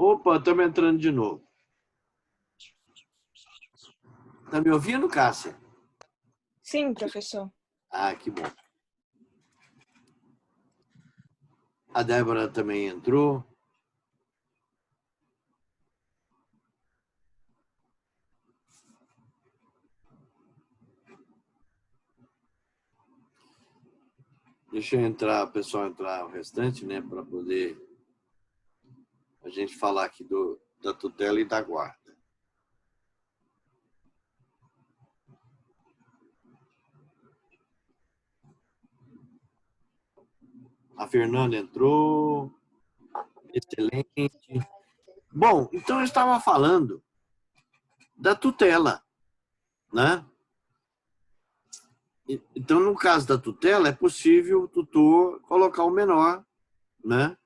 Opa, estamos entrando de novo. Tá me ouvindo, Cássia? Sim, professor. Ah, que bom. A Débora também entrou. Deixa eu entrar, o pessoal entrar o restante, né, para poder a gente falar aqui da tutela e da guarda. A Fernanda entrou. Excelente. Bom, então eu estava falando da tutela, né? Então, no caso da tutela, é possível o tutor colocar o menor, né,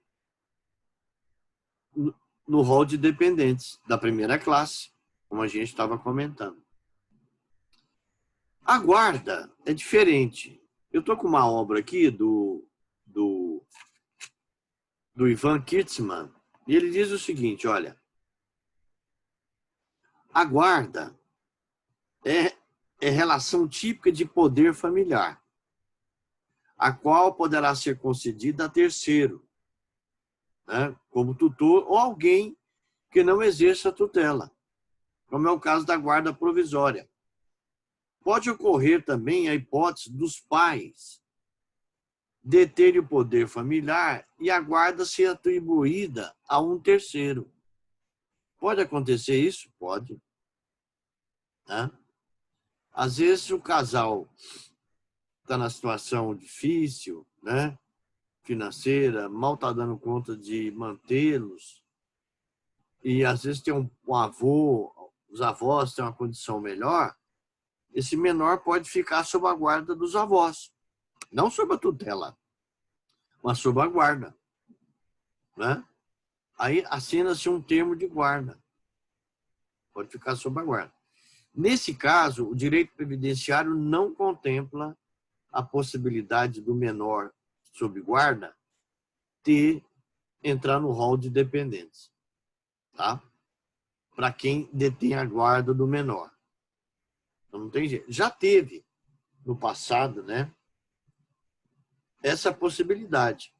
no rol de dependentes da primeira classe, como a gente estava comentando. A guarda é diferente. Eu estou com uma obra aqui do Ivan Kirtzman, e ele diz o seguinte, olha, a guarda é relação típica de poder familiar, a qual poderá ser concedida a terceiro, né, como tutor ou alguém que não exerça a tutela, como é o caso da guarda provisória. Pode ocorrer também a hipótese dos pais deterem o poder familiar e a guarda ser atribuída a um terceiro. Pode acontecer isso? Pode. Né? Às vezes o casal está na situação difícil, né, financeira, mal está dando conta de mantê-los, e às vezes tem um avô, os avós têm uma condição melhor, esse menor pode ficar sob a guarda dos avós, não sob a tutela, mas sob a guarda. Né? Aí assina-se um termo de guarda, pode ficar sob a guarda. Nesse caso, o direito previdenciário não contempla a possibilidade do menor sob guarda entrar no rol de dependentes, tá? Para quem detém a guarda do menor. Então, não tem jeito. Já teve no passado, né, essa possibilidade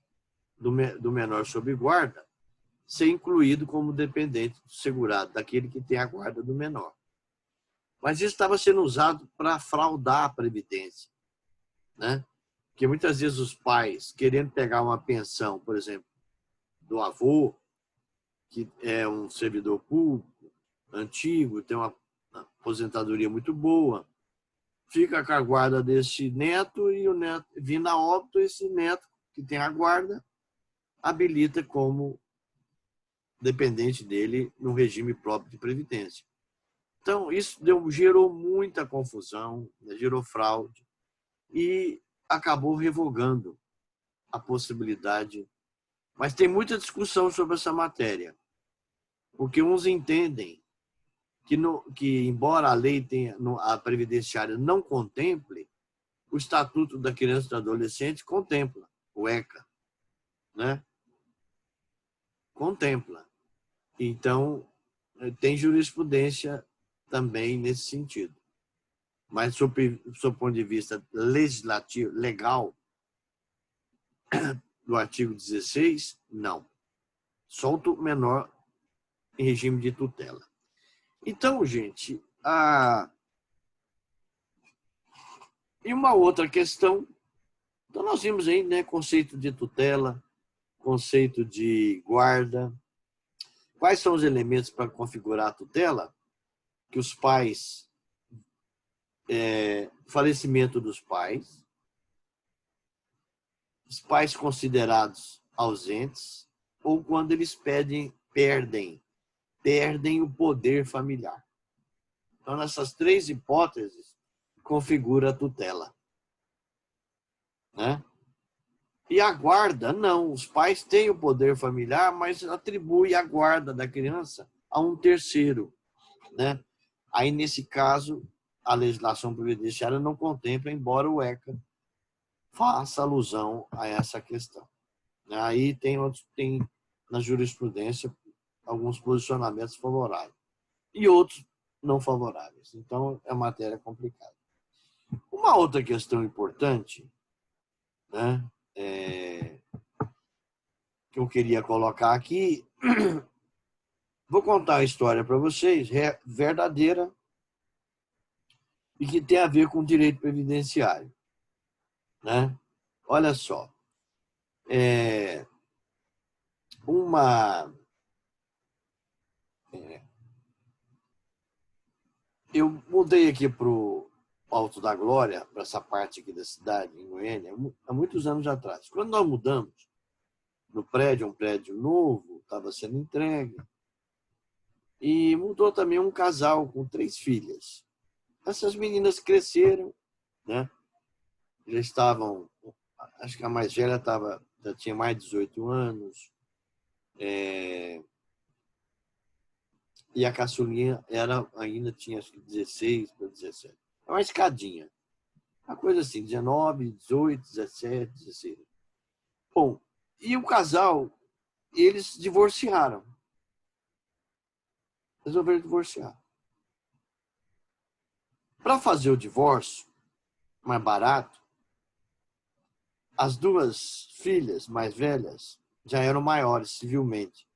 do menor sob guarda ser incluído como dependente do segurado, daquele que tem a guarda do menor. Mas isso estava sendo usado para fraudar a Previdência, né? Porque muitas vezes os pais, querendo pegar uma pensão, por exemplo, do avô, que é um servidor público, antigo, tem uma aposentadoria muito boa, fica com a guarda desse neto e o neto, vindo a óbito, esse neto que tem a guarda, habilita como dependente dele no regime próprio de previdência. Então, isso gerou muita confusão, gerou fraude e acabou revogando a possibilidade. Mas tem muita discussão sobre essa matéria, porque uns entendem que embora a lei tenha, a previdenciária não contemple, o Estatuto da Criança e do Adolescente contempla, o ECA, né? Contempla. Então, tem jurisprudência também nesse sentido. Mas, sob o ponto de vista legislativo, legal, do artigo 16, não. Solta o menor em regime de tutela. Então, gente, e uma outra questão, então nós vimos aí, né, conceito de tutela, conceito de guarda. Quais são os elementos para configurar a tutela? Que os pais, falecimento dos pais, os pais considerados ausentes, ou quando eles perdem o poder familiar. Então, nessas três hipóteses, configura a tutela. Né? E a guarda, não. Os pais têm o poder familiar, mas atribui a guarda da criança a um terceiro. Né? Aí, nesse caso, a legislação previdenciária não contempla, embora o ECA faça alusão a essa questão. Aí tem na jurisprudência alguns posicionamentos favoráveis e outros não favoráveis. Então, é matéria complicada. Uma outra questão importante, né, que eu queria colocar aqui, vou contar a história para vocês, verdadeira, e que tem a ver com o direito previdenciário. Né? Olha só, eu mudei aqui para o Alto da Glória, para essa parte aqui da cidade, em Goiânia, há muitos anos atrás. Quando nós mudamos no prédio, um prédio novo, estava sendo entregue, e mudou também um casal com 3 filhas. Essas meninas cresceram, né? Já estavam, acho que a mais velha já tinha mais de 18 anos, e a caçulinha ainda tinha acho que 16 para 17. É uma escadinha. Uma coisa assim, 19, 18, 17, 16. Bom, e o casal, eles divorciaram. Resolveram divorciar. Para fazer o divórcio mais barato, as 2 filhas mais velhas já eram maiores civilmente,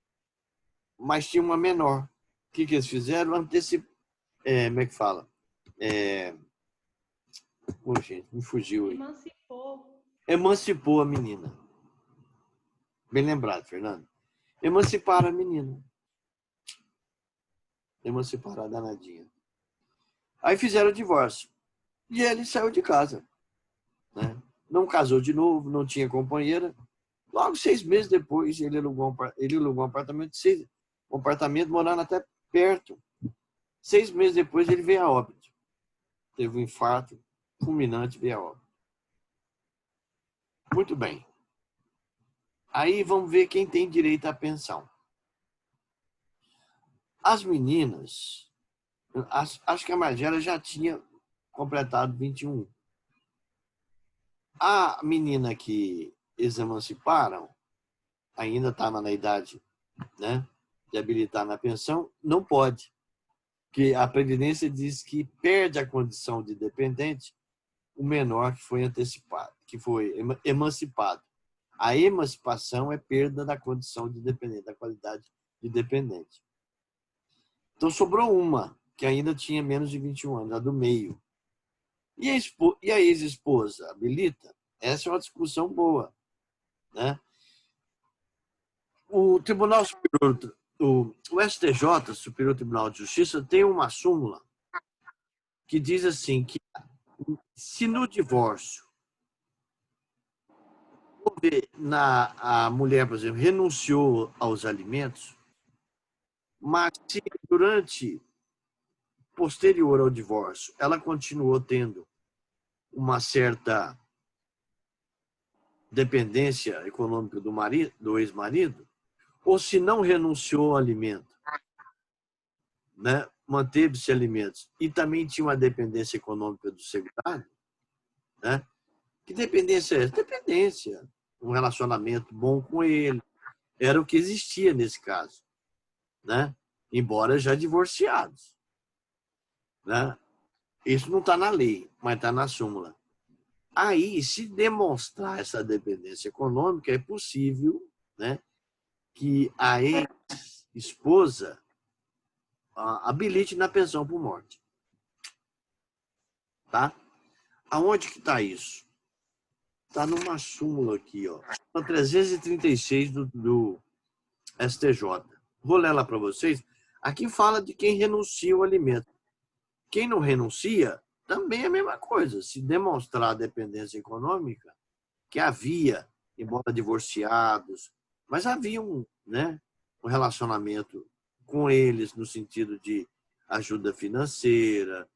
mas tinha uma menor. O que eles fizeram? Como é que fala? Gente, me fugiu aí. Emancipou a menina. Bem lembrado, Fernando. Emanciparam a menina. Emanciparam a danadinha. Aí fizeram o divórcio. E ele saiu de casa. Né? Não casou de novo, não tinha companheira. Logo 6 meses depois, ele alugou um apartamento, um apartamento morando até perto. 6 meses depois, ele veio a óbito. Teve um infarto fulminante, veio a óbito. Muito bem. Aí vamos ver quem tem direito à pensão. As meninas, acho que a mais velha já tinha completado 21. A menina que eles emanciparam, ainda estava na idade, né, de habilitar na pensão, não pode. Porque a Previdência diz que perde a condição de dependente o menor que foi antecipado, que foi emancipado. A emancipação é perda da condição de dependente, da qualidade de dependente. Então, sobrou uma, que ainda tinha menos de 21 anos, a do meio. E a ex-esposa habilita? Essa é uma discussão boa. Né? O Tribunal Superior, o STJ, Superior Tribunal de Justiça, tem uma súmula que diz assim, que se no divórcio a mulher, por exemplo, renunciou aos alimentos, mas se posterior ao divórcio, ela continuou tendo uma certa dependência econômica do ex-marido, ou se não renunciou ao alimento, né, manteve-se alimentos e também tinha uma dependência econômica do segurado, né? Que dependência é essa? Dependência, um relacionamento bom com ele, era o que existia nesse caso, né? Embora já divorciados, né? Isso não está na lei, mas está na súmula. Aí, se demonstrar essa dependência econômica, é possível, né, que a ex-esposa habilite na pensão por morte. Tá? Aonde que está isso? Está numa súmula aqui, ó, 336 do STJ. Vou ler lá para vocês. Aqui fala de quem renuncia ao alimento. Quem não renuncia, também é a mesma coisa. Se demonstrar a dependência econômica, que havia, embora divorciados, mas havia né, um relacionamento com eles no sentido de ajuda financeira.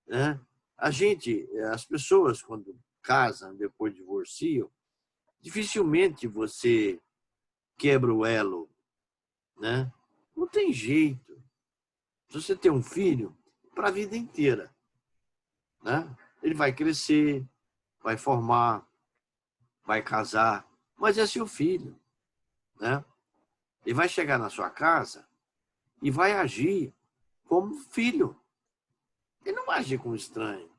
Né? As pessoas, quando casam, depois divorciam, dificilmente você quebra o elo. Né? Não tem jeito. Se você tem um filho, para a vida inteira. Né? Ele vai crescer, vai formar, vai casar, mas é seu filho. Né? Ele vai chegar na sua casa, e vai agir como filho. Ele não vai agir como estranho.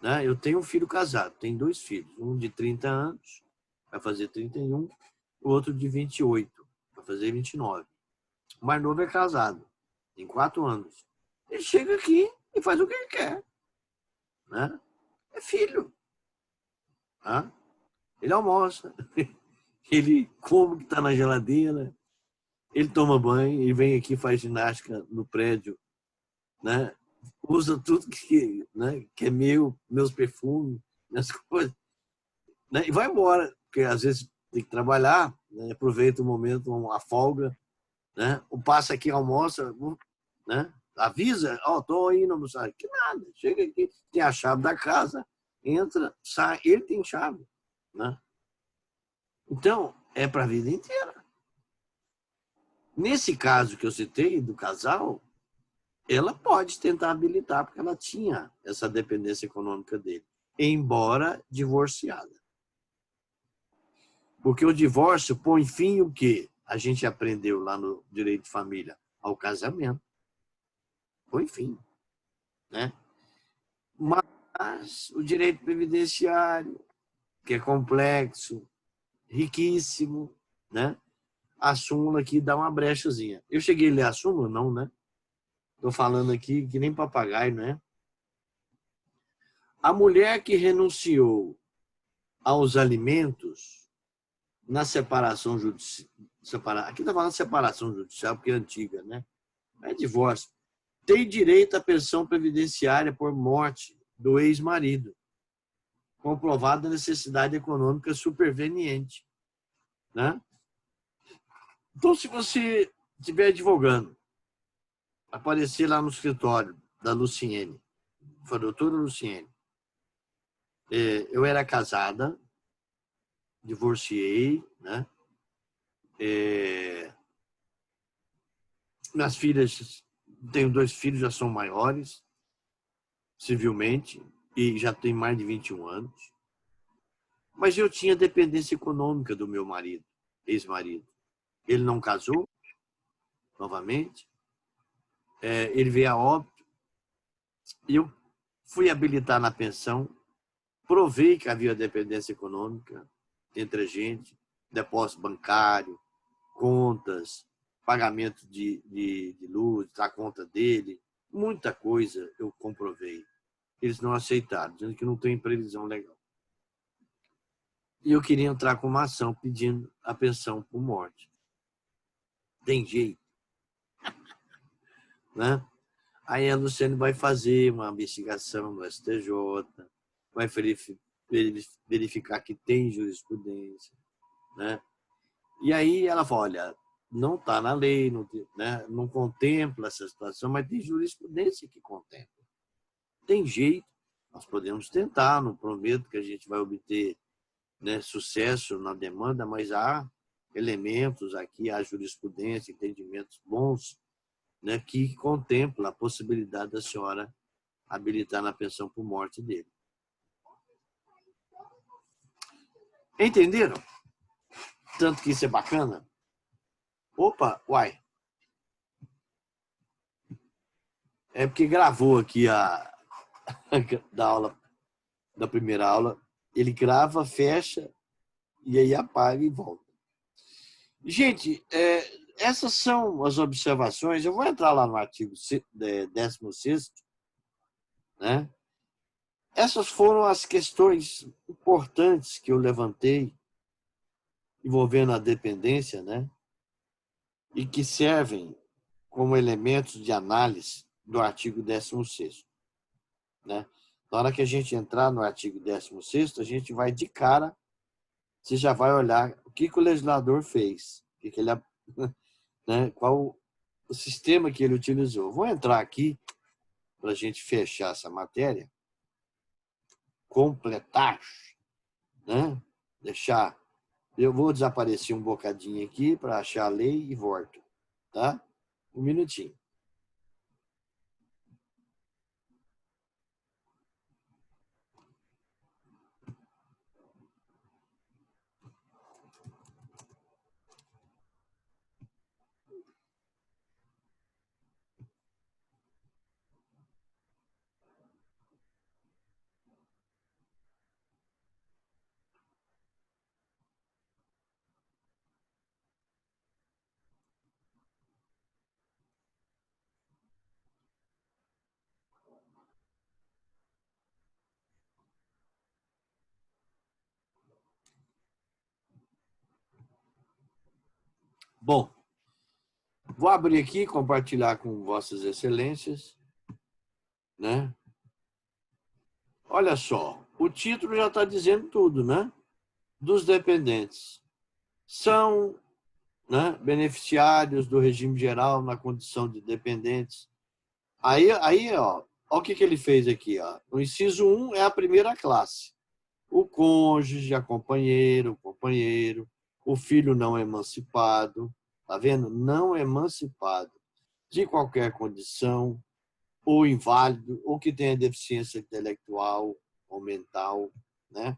Né? Eu tenho um filho casado, tenho 2 filhos. Um de 30 anos, vai fazer 31, o outro de 28, vai fazer 29. O mais novo é casado, tem 4 anos. Ele chega aqui e faz o que ele quer. Né? É filho. Tá? Ele almoça, ele come o que está na geladeira, ele toma banho, ele vem aqui, faz ginástica no prédio, né? Usa tudo que é meu, meus perfumes, minhas coisas, né? E vai embora, porque às vezes tem que trabalhar, né? Aproveita o momento, uma folga, né? O passa aqui, almoça, né? Avisa, ó, tô indo almoçar. Que nada, chega aqui, tem a chave da casa, entra, sai, ele tem chave, né? Então, é para a vida inteira. Nesse caso que eu citei, do casal, ela pode tentar habilitar, porque ela tinha essa dependência econômica dele, embora divorciada. Porque o divórcio põe fim o quê? A gente aprendeu lá no direito de família, ao casamento. Põe fim. Né? Mas o direito previdenciário, que é complexo, riquíssimo, né? A súmula aqui dá uma brechazinha. Eu cheguei a ler a súmula? Não, né? Estou falando aqui que nem papagaio, né? A mulher que renunciou aos alimentos na separação judicial, aqui está falando de separação judicial porque é antiga, né? É divórcio. Tem direito à pensão previdenciária por morte do ex-marido, comprovada necessidade econômica superveniente, né? Então, se você estiver advogando, aparecer lá no escritório da Luciene, foi a doutora Luciene, eu era casada, divorciei, né? Minhas filhas, tenho 2 filhos, já são maiores, civilmente, e já têm mais de 21 anos. Mas eu tinha dependência econômica do meu marido, ex-marido. Ele não casou, novamente, ele veio a óbito, e eu fui habilitar na pensão, provei que havia dependência econômica entre a gente, depósito bancário, contas, pagamento de luz, da conta dele, muita coisa eu comprovei. Eles não aceitaram, dizendo que não tem previsão legal. E eu queria entrar com uma ação pedindo a pensão por morte. Tem jeito, né? Aí a Luciane vai fazer uma investigação no STJ, vai verificar que tem jurisprudência, né? E aí ela fala, olha, não está na lei, não, né, não contempla essa situação, mas tem jurisprudência que contempla. Tem jeito, nós podemos tentar, não prometo que a gente vai obter, né, sucesso na demanda, mas há elementos aqui, há jurisprudência, entendimentos bons, né, que contempla a possibilidade da senhora habilitar na pensão por morte dele. Entenderam? Tanto que isso é bacana. Opa, uai. É porque gravou aqui da aula, da primeira aula. Ele grava, fecha, e aí apaga e volta. Gente, essas são as observações. Eu vou entrar lá no artigo 16º, né? Essas foram as questões importantes que eu levantei envolvendo a dependência, né? E que servem como elementos de análise do artigo 16º, né? Na hora que a gente entrar no artigo 16º, a gente vai de cara, você já vai olhar o que o legislador fez, o que ele, né? Qual o sistema que ele utilizou. Vou entrar aqui para a gente fechar essa matéria, completar, né? Deixar. Eu vou desaparecer um bocadinho aqui para achar a lei e volto, tá? Um minutinho. Bom, vou abrir aqui e compartilhar com vossas excelências, né? Olha só, o título já está dizendo tudo, né? Dos dependentes. São, né, beneficiários do regime geral na condição de dependentes. Aí ó o que ele fez aqui. Ó. O inciso 1 é a primeira classe. O cônjuge, a companheiro, o companheiro, o filho não emancipado, tá vendo? Não emancipado, de qualquer condição, ou inválido, ou que tenha deficiência intelectual ou mental, né?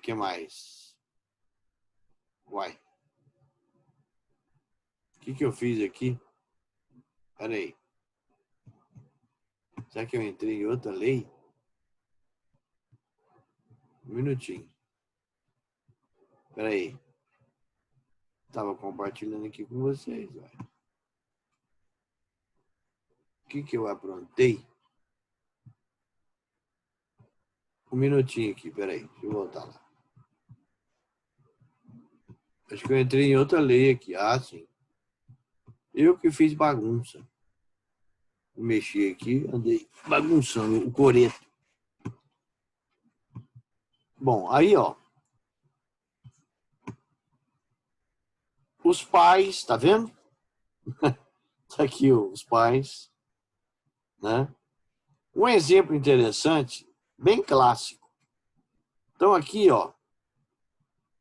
Que mais? Uai. O que eu fiz aqui? Espera aí. Será que eu entrei em outra lei? Um minutinho. Espera aí. Estava compartilhando aqui com vocês. Uai. O que eu aprontei? Um minutinho aqui, peraí. Deixa eu voltar lá. Acho que eu entrei em outra lei aqui. Ah, sim. Eu que fiz bagunça. Mexi aqui, andei bagunçando o coreto. Bom, aí, ó. Os pais, tá vendo? Tá aqui os pais, né? Um exemplo interessante, bem clássico. Então aqui, ó,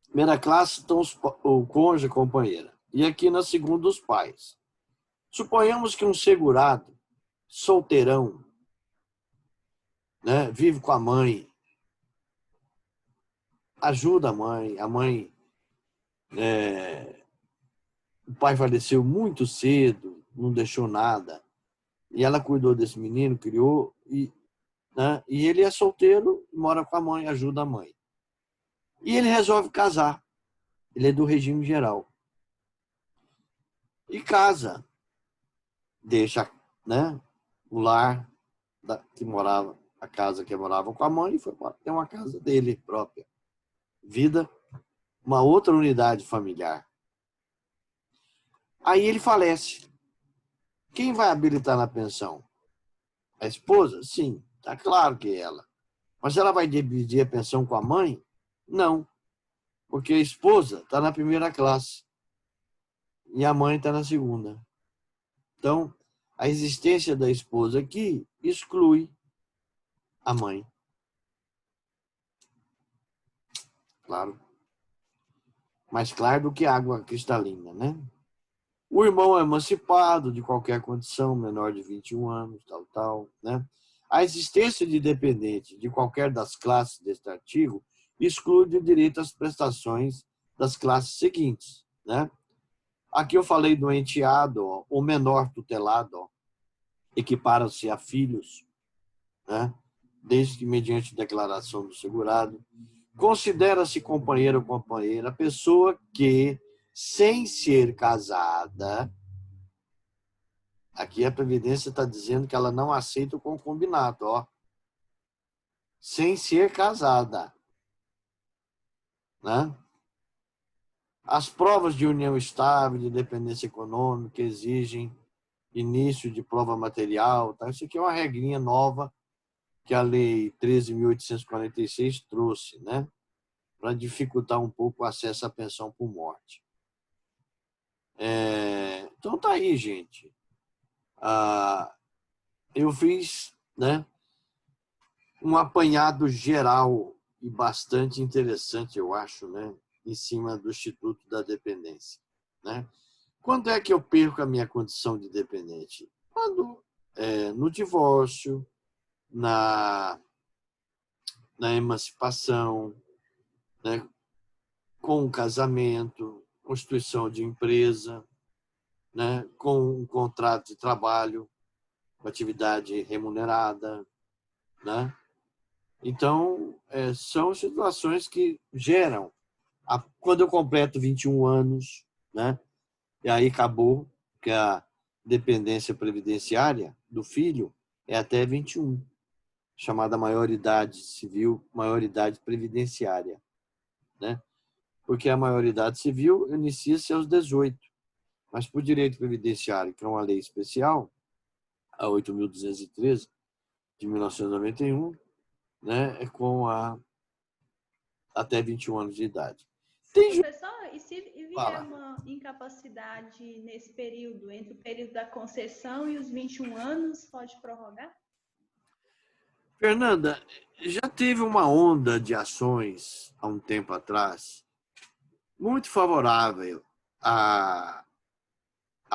primeira classe estão o cônjuge, a companheira. E aqui na segunda, os pais. Suponhamos que um segurado, solteirão, né, vive com a mãe, ajuda a mãe, o pai faleceu muito cedo, não deixou nada, e ela cuidou desse menino, criou, né, e ele é solteiro, mora com a mãe, ajuda a mãe. E ele resolve casar, ele é do regime geral. E casa, deixa, né, o lar que morava, a casa que morava com a mãe, e foi ter uma casa dele própria. Vida, uma outra unidade familiar. Aí ele falece. Quem vai habilitar na pensão? A esposa? Sim, está claro que é ela. Mas ela vai dividir a pensão com a mãe? Não, porque a esposa está na primeira classe e a mãe está na segunda. Então, a existência da esposa aqui exclui a mãe. Claro. Mais claro do que água cristalina, né? O irmão é emancipado de qualquer condição, menor de 21 anos, tal, né? A existência de dependente de qualquer das classes deste artigo exclui o direito às prestações das classes seguintes, né? Aqui eu falei do enteado, ó, o menor tutelado, equipara-se a filhos, né? Desde que mediante declaração do segurado. Considera-se companheiro ou companheira a pessoa que, sem ser casada, aqui a Previdência está dizendo que ela não aceita o concubinato, ó. Sem ser casada, né? As provas de união estável, de dependência econômica, exigem início de prova material. Tá? Isso aqui é uma regrinha nova que a Lei 13.846 trouxe, né? Para dificultar um pouco o acesso à pensão por morte. Então tá aí, gente. Eu fiz, né, um apanhado geral e bastante interessante, eu acho, né, em cima do Instituto da Dependência, né? Quando é que eu perco a minha condição de dependente? Quando no divórcio, na emancipação, né, com o casamento, constituição de empresa, né, com um contrato de trabalho, com atividade remunerada, né? Então, são situações que geram. Quando eu completo 21 anos, né? E aí acabou, que a dependência previdenciária do filho é até 21, chamada maioridade civil, maioridade previdenciária, né? porque a maioridade civil inicia-se aos 18. Mas por direito previdenciário, que é uma lei especial, a 8.213 de 1991, né, é com até 21 anos de idade. Professor, e se vier uma incapacidade nesse período, entre o período da concessão e os 21 anos, pode prorrogar? Fernanda, já teve uma onda de ações há um tempo atrás muito favorável à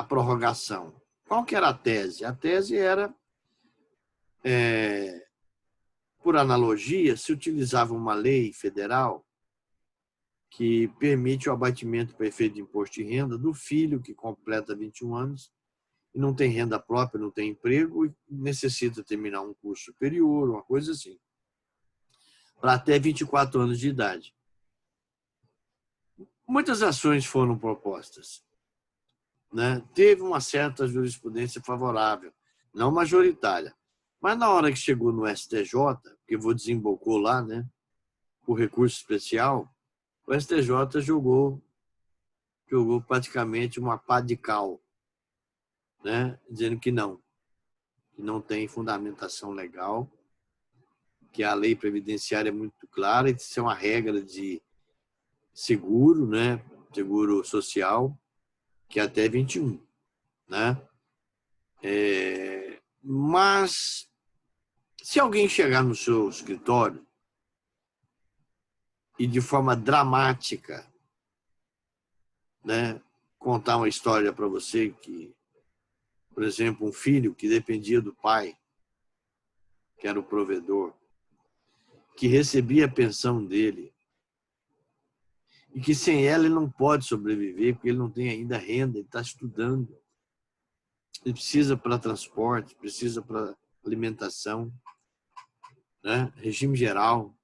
prorrogação. Qual que era a tese? A tese era, por analogia, se utilizava uma lei federal que permite o abatimento para efeito de imposto de renda do filho que completa 21 anos e não tem renda própria, não tem emprego e necessita terminar um curso superior, uma coisa assim, para até 24 anos de idade. Muitas ações foram propostas, né? Teve uma certa jurisprudência favorável, não majoritária, mas na hora que chegou no STJ, que desembocou lá, né, o recurso especial, o STJ jogou praticamente uma pá de cal, né, dizendo que não tem fundamentação legal, que a lei previdenciária é muito clara, e isso é uma regra de seguro, né, seguro social, que é até 21, né? Mas se alguém chegar no seu escritório e de forma dramática, né, contar uma história para você que, por exemplo, um filho que dependia do pai, que era o provedor, que recebia a pensão dele e que sem ela ele não pode sobreviver porque ele não tem ainda renda, ele está estudando, ele precisa para transporte, precisa para alimentação, né, regime geral,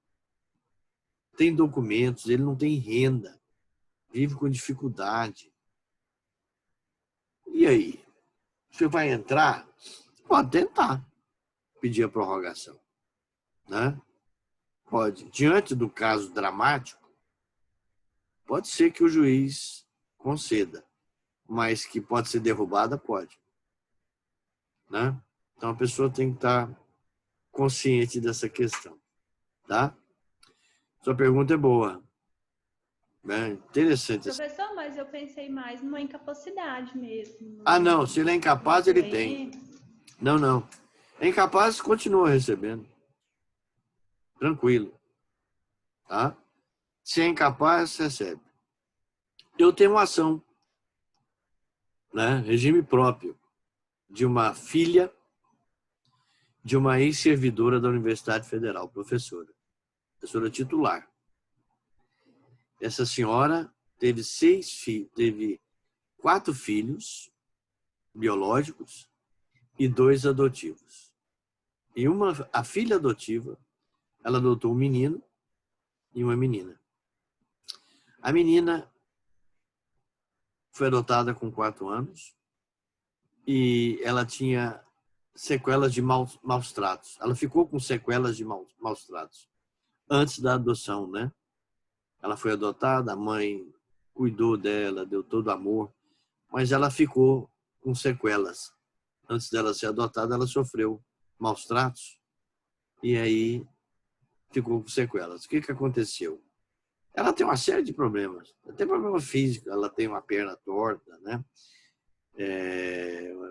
tem documentos, ele não tem renda, vive com dificuldade. E aí? Você vai entrar? Pode tentar pedir a prorrogação, né? Pode. Diante do caso dramático, pode ser que o juiz conceda, mas que pode ser derrubada, pode, né? Então a pessoa tem que estar consciente dessa questão, tá? Sua pergunta é boa, né? Interessante. Professor, mas eu pensei mais numa incapacidade mesmo. Ah, não, se ele é incapaz, ele tem. Não. É incapaz, continua recebendo. Tranquilo. Tá? Se é incapaz, recebe. Eu tenho uma ação, né, regime próprio, de uma filha de uma ex-servidora da Universidade Federal, professora titular. Essa senhora teve 4 filhos biológicos e 2 adotivos. E a filha adotiva, ela adotou um menino e uma menina. A menina foi adotada com 4 anos e ela tinha sequelas de maus tratos. Ela ficou com sequelas de maus tratos antes da adoção, né? Ela foi adotada, a mãe cuidou dela, deu todo amor, mas ela ficou com sequelas. Antes dela ser adotada, ela sofreu maus tratos e aí ficou com sequelas. O que aconteceu? Ela tem uma série de problemas. Ela tem problema físico, ela tem uma perna torta, né?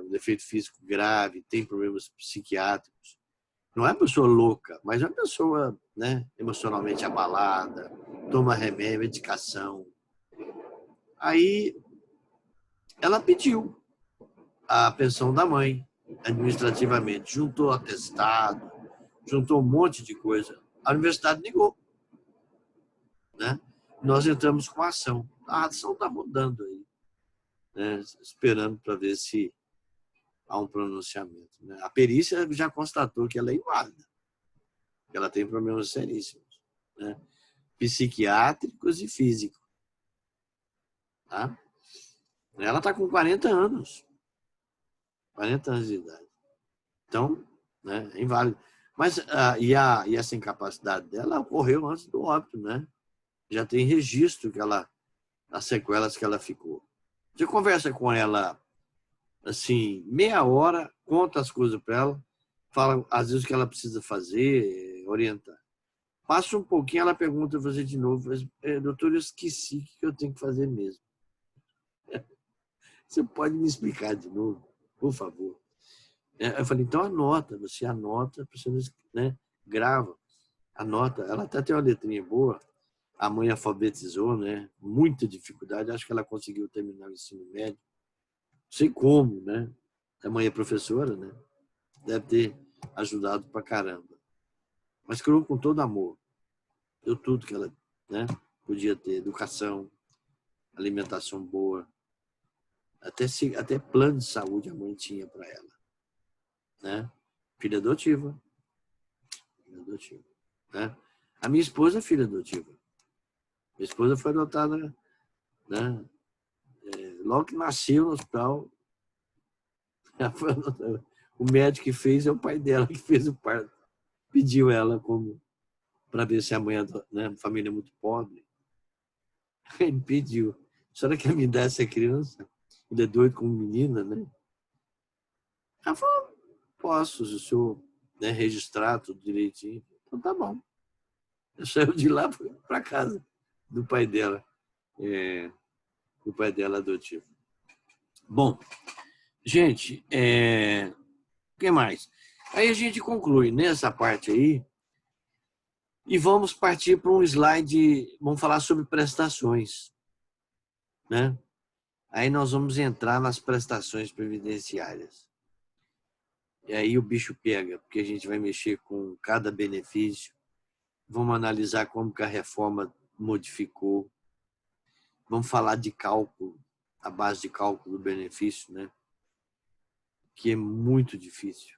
Um defeito físico grave, tem problemas psiquiátricos. Não é uma pessoa louca, mas é uma pessoa, né, emocionalmente abalada, toma remédio, medicação. Aí ela pediu a pensão da mãe, administrativamente, juntou atestado, juntou um monte de coisa. A universidade negou, né? Nós entramos com a ação. A ação está mudando aí, né? Esperando para ver se há um pronunciamento, né? A perícia já constatou que ela é inválida, que ela tem problemas seríssimos, né, psiquiátricos e físicos. Tá? Ela está com 40 anos. 40 anos de idade. Então, né, é inválido. Mas e essa incapacidade dela ocorreu antes do óbito, né? já tem registro que as sequelas que ela ficou. Você conversa com ela assim, meia hora, conta as coisas para ela, fala às vezes o que ela precisa fazer, orientar. Passa um pouquinho, ela pergunta você de novo, doutor, eu esqueci o que eu tenho que fazer mesmo. Você pode me explicar de novo, por favor? Eu falei, então anota, você anota, você não, né? Grava, anota. Ela até tem uma letrinha boa, a mãe alfabetizou, né? Muita dificuldade, acho que ela conseguiu terminar o ensino médio. Não sei como, né? A mãe é professora, né? Deve ter ajudado pra caramba. Mas criou com todo amor. Deu tudo que ela, né, podia ter. Educação, alimentação boa. Até plano de saúde a mãe tinha para ela. Né? Filha adotiva. Filha adotiva. Né? A minha esposa é filha adotiva. Minha esposa foi adotada, né? Logo que nasceu no hospital, o médico que fez é o pai dela que fez o parto. Pediu ela como para ver se a mãe, né, família muito pobre. Ele pediu. A senhora quer me dar essa criança? Ele é doido como menina, né? Ela falou, posso, se o senhor, né, registrar tudo direitinho. Então tá bom. Eu saí de lá para casa do pai dela. Do pai dela adotivo. Bom, gente, o que mais? Aí a gente conclui nessa parte aí e vamos partir para um slide, vamos falar sobre prestações, né? Aí nós vamos entrar nas prestações previdenciárias. E aí o bicho pega, porque a gente vai mexer com cada benefício, vamos analisar como que a reforma modificou, vamos falar de cálculo, a base de cálculo do benefício, né? Que é muito difícil.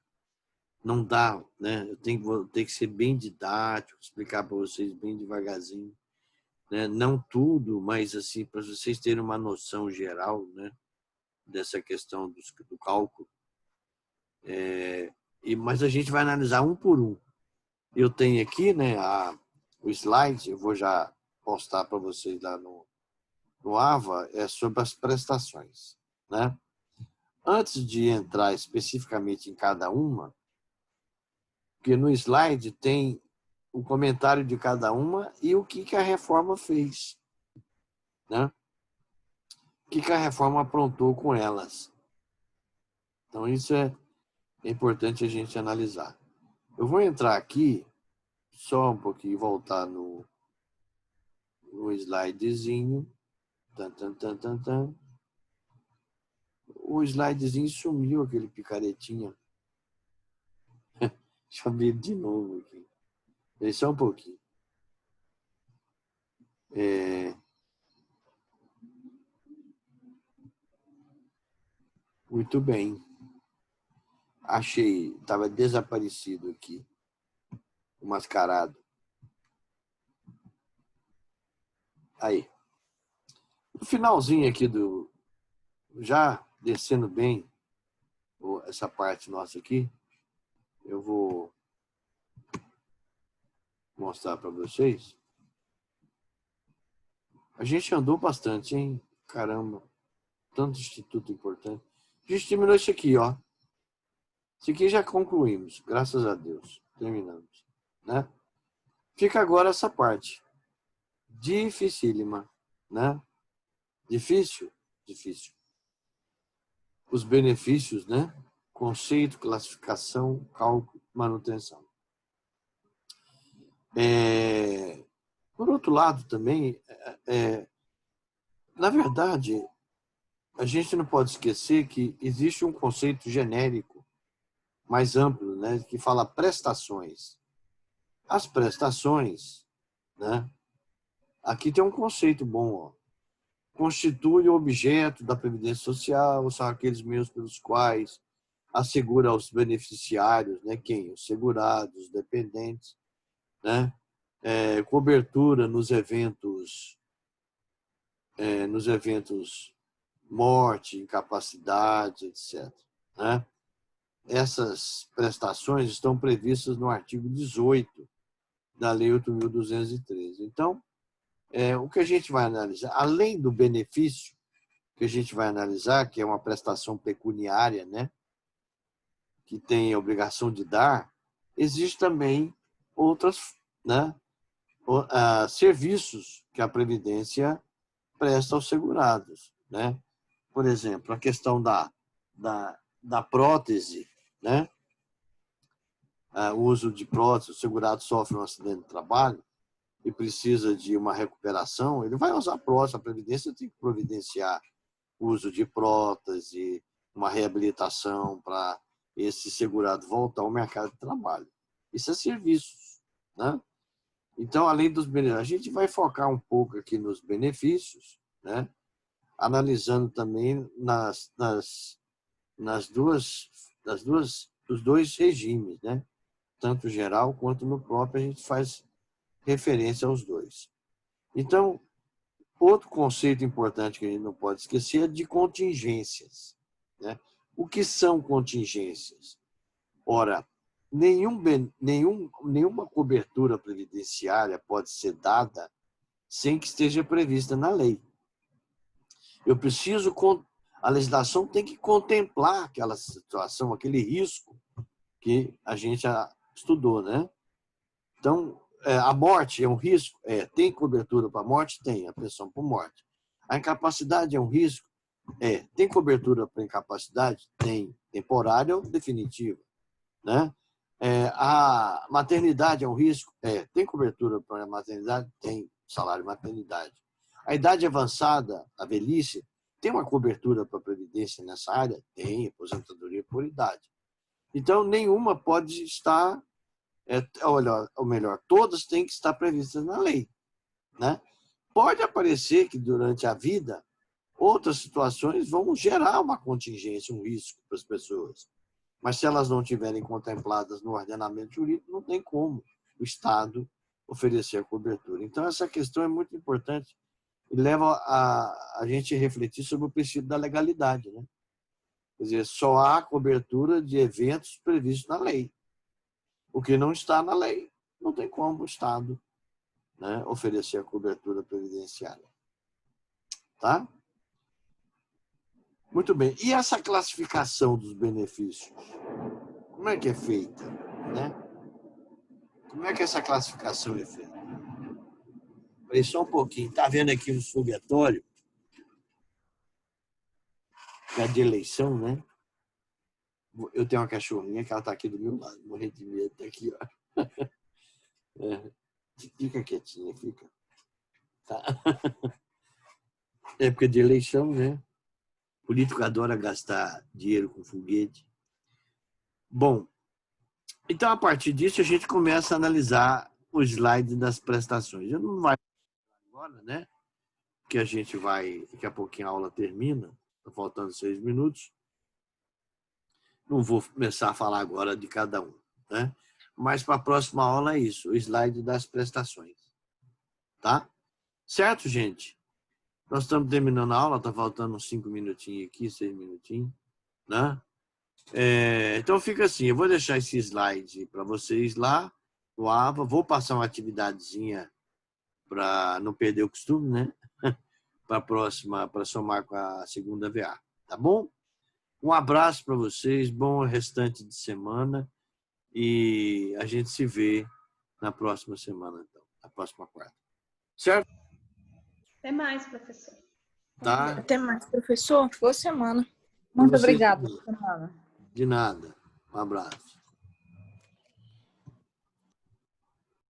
Não dá, né? Vou ter que ser bem didático, explicar para vocês bem devagarzinho, né? Não tudo, mas assim, para vocês terem uma noção geral, né? Dessa questão do cálculo. Mas a gente vai analisar um por um. Eu tenho aqui, né, o slide, eu vou já postar para vocês lá no AVA, é sobre as prestações, né? Antes de entrar especificamente em cada uma, porque no slide tem o comentário de cada uma e o que a reforma fez, né? O que a reforma aprontou com elas. Então, isso é importante a gente analisar. Eu vou entrar aqui, só um pouquinho, voltar no slidezinho. Tan, tan, tan, tan, tan. O slidezinho sumiu, aquele picaretinha. Deixa eu abrir de novo aqui. Só um pouquinho. Muito bem. Achei, estava desaparecido aqui. O mascarado. Aí. No finalzinho aqui já descendo bem essa parte nossa aqui, eu vou mostrar para vocês. A gente andou bastante, hein? Caramba. Tanto instituto importante. A gente terminou isso aqui, ó. Isso aqui já concluímos, graças a Deus. Terminamos, né? Fica agora essa parte. Dificílima, né? Difícil? Difícil. Os benefícios, né? Conceito, classificação, cálculo, manutenção. Por outro lado, também, na verdade, a gente não pode esquecer que existe um conceito genérico mais amplo, né, que fala prestações. As prestações, né, aqui tem um conceito bom, ó. Constitui o objeto da Previdência Social, são aqueles meios pelos quais assegura aos beneficiários, né, quem? Os segurados, os dependentes, né, cobertura nos eventos morte, incapacidade, etc. Né? Essas prestações estão previstas no artigo 18 da Lei 8.213. Então, o que a gente vai analisar, além do benefício que a gente vai analisar, que é uma prestação pecuniária, né, que tem a obrigação de dar, existe também outros, né, serviços que a Previdência presta aos segurados, né? Por exemplo, a questão da prótese, né? O uso de prótese, o segurado sofre um acidente de trabalho e precisa de uma recuperação, ele vai usar prótese, a Previdência tem que providenciar o uso de prótese, uma reabilitação para esse segurado voltar ao mercado de trabalho. Isso é serviços, né? Então, além dos benefícios, a gente vai focar um pouco aqui nos benefícios, né? Analisando também dos dois regimes, né? Tanto geral quanto no próprio, a gente faz referência aos dois. Então, outro conceito importante que a gente não pode esquecer é de contingências, né? O que são contingências? Ora, nenhuma cobertura previdenciária pode ser dada sem que esteja prevista na lei. A legislação tem que contemplar aquela situação, aquele risco que a gente já estudou, né? Então, a morte é um risco? Tem cobertura para a morte? Tem, a pensão por morte. A incapacidade é um risco? Tem cobertura para incapacidade? Tem, temporária ou definitiva, né? A maternidade é um risco? Tem cobertura para a maternidade? Tem, salário maternidade. A idade avançada, a velhice, tem uma cobertura para a Previdência nessa área? Tem, aposentadoria por idade. Então, nenhuma pode estar, ou melhor, todas têm que estar previstas na lei, né? Pode aparecer que durante a vida outras situações vão gerar uma contingência, um risco para as pessoas. Mas se elas não estiverem contempladas no ordenamento jurídico, não tem como o Estado oferecer a cobertura. Então, essa questão é muito importante e leva a gente a refletir sobre o princípio da legalidade, né? Quer dizer, só há cobertura de eventos previstos na lei. O que não está na lei, não tem como o Estado, né, oferecer a cobertura previdenciária. Tá? Muito bem. E essa classificação dos benefícios? Como é que é feita? Né? Como é que essa classificação é feita? Peraí só um pouquinho. Está vendo aqui um foguetório? Que é de eleição, né? Eu tenho uma cachorrinha que ela está aqui do meu lado, morrendo de medo. Está aqui, ó. Fica quietinha, fica. Tá. Época de eleição, né? Político adora gastar dinheiro com foguete. Bom, então a partir disso a gente começa a analisar o slide das prestações. Eu não vai agora, né? Que a gente vai, daqui a pouquinho a aula termina, está faltando 6 minutos. Não vou começar a falar agora de cada um, né? Mas para a próxima aula é isso, o slide das prestações. Tá? Certo, gente? Nós estamos terminando a aula, está faltando uns 5 minutinhos aqui, 6 minutinhos, né? Então fica assim, eu vou deixar esse slide para vocês lá no AVA, vou passar uma atividadezinha para não perder o costume, né? Para a próxima, para somar com a segunda VA, tá bom? Um abraço para vocês, bom restante de semana e a gente se vê na próxima semana, então, na próxima quarta. Certo? Até mais, professor. Tá? Até mais, professor. Boa semana. Muito obrigada, Fernanda. De nada. Um abraço.